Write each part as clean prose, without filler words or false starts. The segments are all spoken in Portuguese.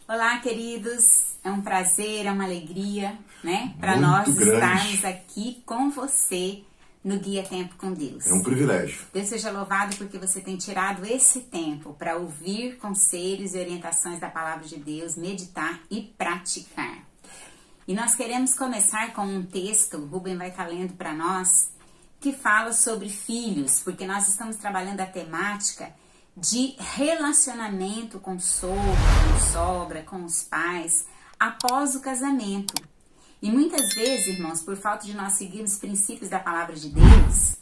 Olá, queridos. É um prazer, é uma alegria, né? Para Muito nós grande. estarmos aqui com você no Guia Tempo com Deus. É um privilégio. Deus seja louvado porque você tem tirado esse tempo para ouvir conselhos e orientações da Palavra de Deus, meditar e praticar. E nós queremos começar com um texto, o Rubem vai estar lendo para nós, que fala sobre filhos, porque nós estamos trabalhando a temática de relacionamento com sogro, com sogra, com os pais, após o casamento. E muitas vezes, irmãos, por falta de nós seguirmos os princípios da palavra de Deus,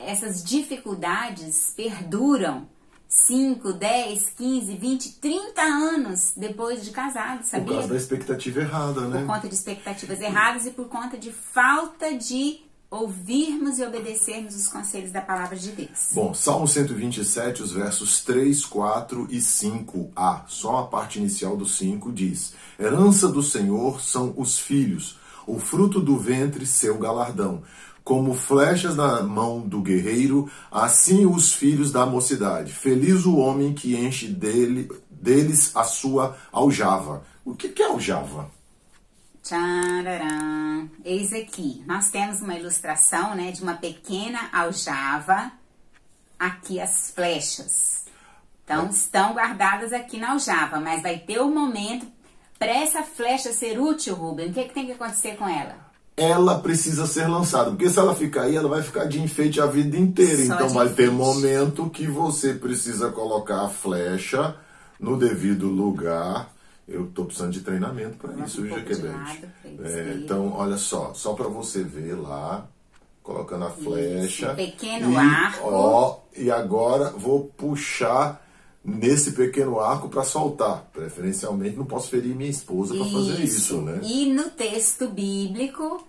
essas dificuldades perduram 5, 10, 15, 20, 30 anos depois de casado, sabia? Por causa da expectativa errada, né? Por conta de expectativas erradas e por conta de falta de ouvirmos e obedecermos os conselhos da palavra de Deus. Bom, Salmo 127, os versos 3, 4 e 5a, só a parte inicial do 5 diz: Herança do Senhor são os filhos, o fruto do ventre seu galardão. Como flechas na mão do guerreiro, assim os filhos da mocidade. Feliz o homem que enche deles a sua aljava. O que é aljava? Tchararã. Eis aqui, nós temos uma ilustração, né, de uma pequena aljava, aqui as flechas. Então, estão guardadas aqui na aljava, mas vai ter um momento para essa flecha ser útil, Rubem. O que tem que acontecer com ela? Ela precisa ser lançada, porque se ela ficar aí, ela vai ficar de enfeite a vida inteira. Só então de vai ter enfeite. momento que você precisa colocar a flecha no devido lugar. Eu tô precisando de treinamento para isso, Um pouco de Jaquebete. lado, pra eles verem. Então, olha só para você ver lá, colocando a flecha. Pequeno arco. Ó, e agora vou puxar nesse pequeno arco para soltar. Preferencialmente, não posso ferir minha esposa para fazer isso, né? E no texto bíblico,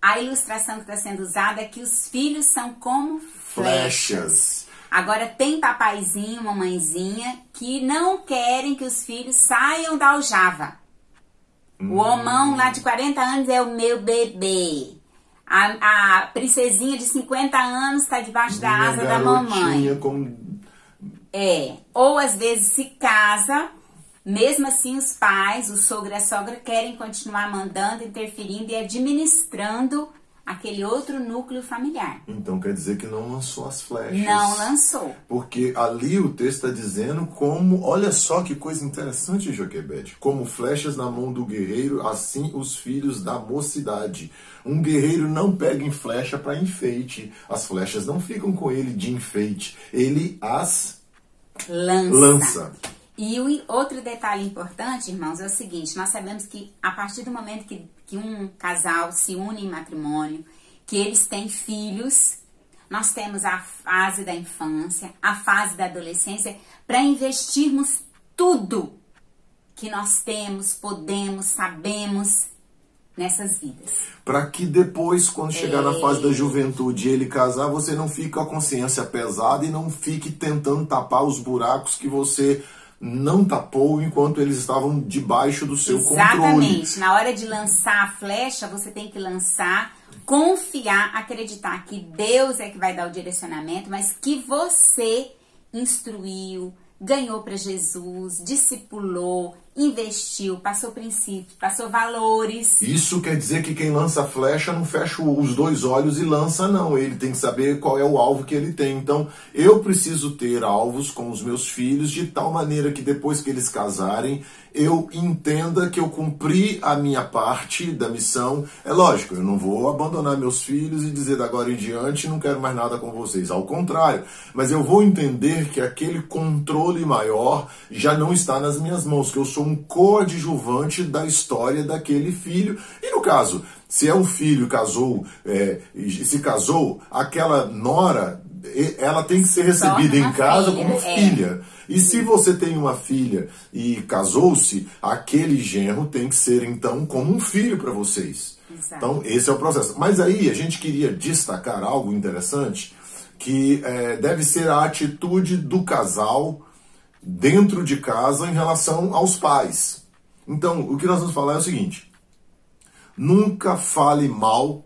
a ilustração que está sendo usada é que os filhos são como flechas. Agora, tem papaizinho, mamãezinha, que não querem que os filhos saiam da aljava. O homão lá de 40 anos é o meu bebê. A princesinha de 50 anos está debaixo da asa da mamãe. Ou às vezes se casa, mesmo assim os pais, o sogro e a sogra querem continuar mandando, interferindo e administrando aquele outro núcleo familiar. Então quer dizer que não lançou as flechas. Não lançou. Porque ali o texto está dizendo como, olha só que coisa interessante, Joquebede, como flechas na mão do guerreiro, assim os filhos da mocidade. Um guerreiro não pega em flecha para enfeite. As flechas não ficam com ele de enfeite. Ele as lança. E o outro detalhe importante, irmãos, é o seguinte: nós sabemos que a partir do momento que um casal se une em matrimônio, que eles têm filhos, nós temos a fase da infância, a fase da adolescência, para investirmos tudo que nós temos, podemos, sabemos nessas vidas. Para que depois, quando chegar na fase da juventude e ele casar, você não fique com a consciência pesada e não fique tentando tapar os buracos que você não tapou enquanto eles estavam debaixo do seu controle. Exatamente. Na hora de lançar a flecha, você tem que lançar, confiar, acreditar que Deus é que vai dar o direcionamento, mas que você instruiu, ganhou para Jesus, discipulou, investiu, passou princípios, passou valores. Isso quer dizer que quem lança a flecha não fecha os dois olhos e lança, não. Ele tem que saber qual é o alvo que ele tem. Então, eu preciso ter alvos com os meus filhos de tal maneira que depois que eles casarem, eu entenda que eu cumpri a minha parte da missão. É lógico, eu não vou abandonar meus filhos e dizer da agora em diante não quero mais nada com vocês. Ao contrário, mas eu vou entender que aquele controle maior já não está nas minhas mãos, que eu sou um coadjuvante da história daquele filho. E no caso, se é um filho se casou, aquela nora, ela tem que ser recebida em casa como filha. E se você tem uma filha e casou-se, aquele genro tem que ser então como um filho para vocês. Exato. Então esse é o processo. Mas aí a gente queria destacar algo interessante, que deve ser a atitude do casal dentro de casa em relação aos pais. Então, o que nós vamos falar é o seguinte: nunca fale mal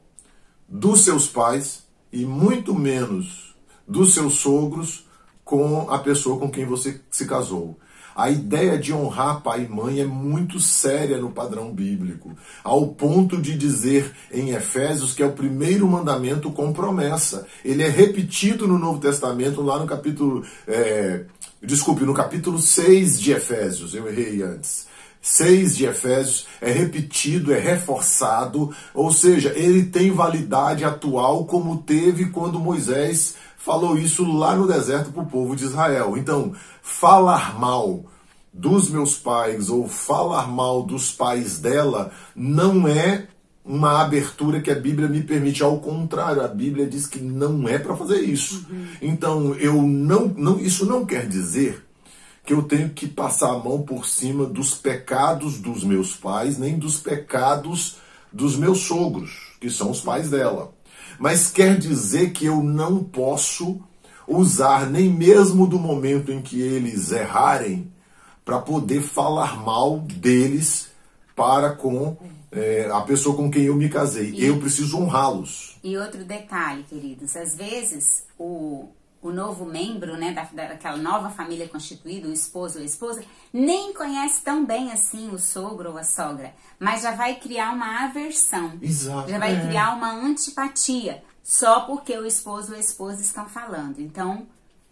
dos seus pais e muito menos dos seus sogros com a pessoa com quem você se casou. A ideia de honrar pai e mãe é muito séria no padrão bíblico, ao ponto de dizer em Efésios que é o primeiro mandamento com promessa. Ele é repetido no Novo Testamento, lá no capítulo... no capítulo 6 de Efésios, eu errei antes. 6 de Efésios é repetido, é reforçado, ou seja, ele tem validade atual como teve quando Moisés falou isso lá no deserto para o povo de Israel. Então, falar mal dos meus pais ou falar mal dos pais dela não é uma abertura que a Bíblia me permite. Ao contrário, a Bíblia diz que não é para fazer isso. Então, isso não quer dizer que eu tenho que passar a mão por cima dos pecados dos meus pais, nem dos pecados dos meus sogros, que são os pais dela. Mas quer dizer que eu não posso usar nem mesmo do momento em que eles errarem para poder falar mal deles para com a pessoa com quem eu me casei. Eu preciso honrá-los. E outro detalhe, queridos, às vezes o novo membro, né, daquela nova família constituída, o esposo ou a esposa, nem conhece tão bem assim o sogro ou a sogra, mas já vai criar uma aversão. Exato. Já vai criar uma antipatia, só porque o esposo ou a esposa estão falando. Então,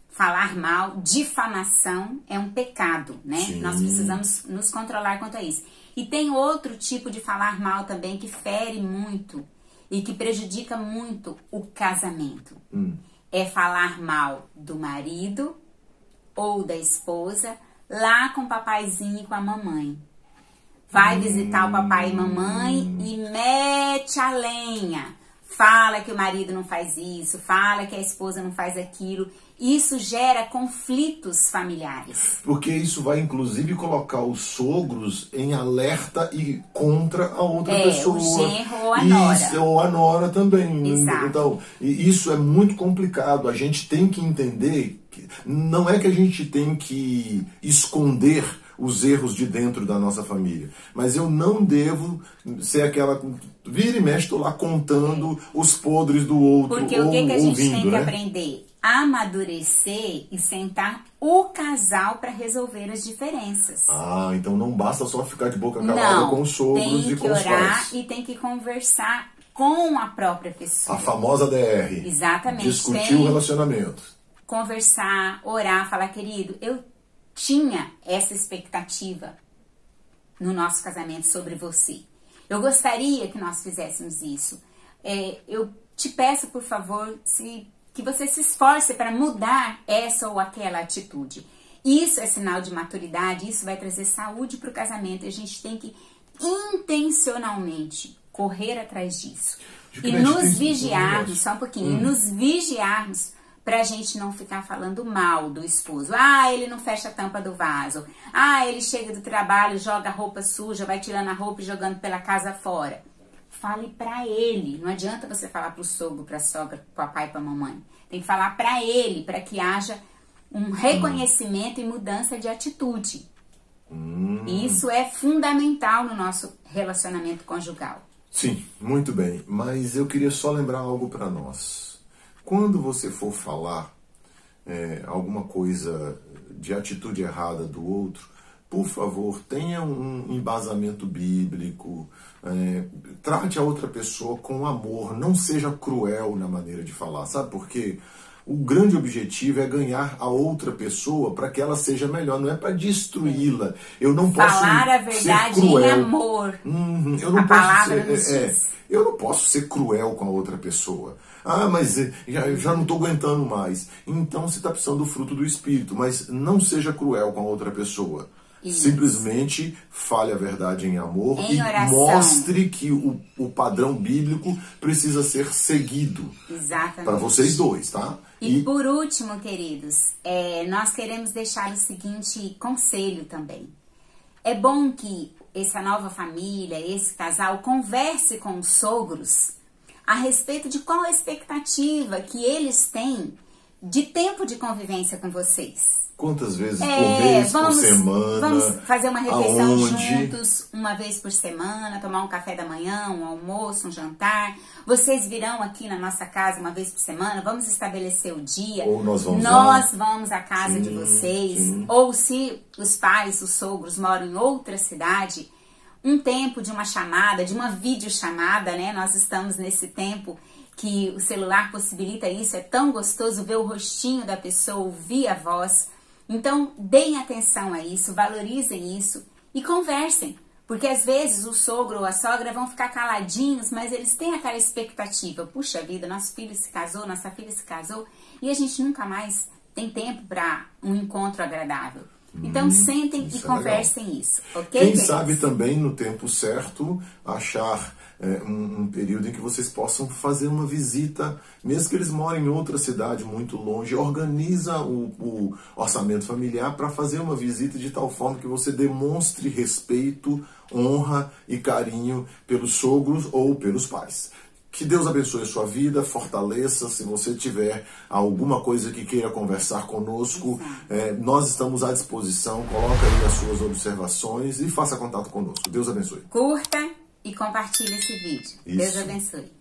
falar mal, difamação é um pecado, né? Sim. Nós precisamos nos controlar quanto a isso. E tem outro tipo de falar mal também que fere muito e que prejudica muito o casamento. É falar mal do marido ou da esposa lá com o papaizinho e com a mamãe. Vai visitar o papai e mamãe e mete a lenha. Fala que o marido não faz isso, fala que a esposa não faz aquilo. Isso gera conflitos familiares. Porque isso vai, inclusive, colocar os sogros em alerta e contra a outra pessoa. O genro ou a nora. Isso, ou a nora também. Exato. Então, isso é muito complicado. A gente tem que entender que não é que a gente tem que esconder os erros de dentro da nossa família. Mas eu não devo ser aquela... Vira e mexe, estou lá contando os podres do outro. Porque o que a gente ouvindo, tem que né? aprender? Amadurecer e sentar o casal para resolver as diferenças. Ah, então não basta só ficar de boca calada com os sogros e com os pais. Tem que orar e tem que conversar com a própria pessoa. A famosa DR. Exatamente. Discutir o relacionamento. Conversar, orar, falar, querido, eu tinha essa expectativa no nosso casamento sobre você. Eu gostaria que nós fizéssemos isso. Eu te peço, por favor, que você se esforce para mudar essa ou aquela atitude. Isso é sinal de maturidade, isso vai trazer saúde para o casamento. A gente tem que intencionalmente correr atrás disso. E nos vigiarmos, só um pouquinho, nos vigiarmos pra gente não ficar falando mal do esposo. Ah, ele não fecha a tampa do vaso. Ah, ele chega do trabalho, joga a roupa suja, vai tirando a roupa e jogando pela casa fora. Fale pra ele. Não adianta você falar pro sogro, pra sogra, pro papai e pra mamãe. Tem que falar pra ele, pra que haja um reconhecimento e mudança de atitude. Isso é fundamental no nosso relacionamento conjugal. Sim, muito bem. Mas eu queria só lembrar algo pra nós. Quando você for falar alguma coisa de atitude errada do outro, por favor, tenha um embasamento bíblico, trate a outra pessoa com amor, não seja cruel na maneira de falar, sabe por quê? O grande objetivo é ganhar a outra pessoa para que ela seja melhor, não é para destruí-la. Eu não posso falar a verdade ser cruel. em amor. Eu não a palavra nos posso diz. Eu não posso ser cruel com a outra pessoa. Ah, mas já não estou aguentando mais. Então você está precisando do fruto do Espírito, mas não seja cruel com a outra pessoa. Isso. Simplesmente fale a verdade em amor em e oração. Mostre que o padrão bíblico precisa ser seguido. Exatamente. Para vocês dois, tá? E por último, queridos, nós queremos deixar o seguinte conselho também. É bom que essa nova família, esse casal, converse com os sogros a respeito de qual a expectativa que eles têm de tempo de convivência com vocês. Quantas vezes por mês, por semana? Vamos fazer uma refeição aonde? juntos, uma vez por semana, tomar um café da manhã, um almoço, um jantar. Vocês virão aqui na nossa casa uma vez por semana, vamos estabelecer o dia. Ou nós vamos à casa de vocês. Sim. Ou se os pais, os sogros moram em outra cidade, um tempo de uma chamada, de uma videochamada, né? Nós estamos nesse tempo que o celular possibilita isso, é tão gostoso ver o rostinho da pessoa, ouvir a voz. Então, deem atenção a isso, valorizem isso e conversem. Porque às vezes o sogro ou a sogra vão ficar caladinhos, mas eles têm aquela expectativa. Puxa vida, nosso filho se casou, nossa filha se casou, e a gente nunca mais tem tempo para um encontro agradável. Então, sentem e conversem isso, ok? Quem sabe também, no tempo certo, achar um período em que vocês possam fazer uma visita, mesmo que eles morem em outra cidade muito longe, organiza o orçamento familiar para fazer uma visita de tal forma que você demonstre respeito, honra e carinho pelos sogros ou pelos pais. Que Deus abençoe a sua vida, fortaleça. Se você tiver alguma coisa que queira conversar conosco, nós estamos à disposição. Coloque aí as suas observações e faça contato conosco. Deus abençoe. Curta e compartilhe esse vídeo. Isso. Deus abençoe.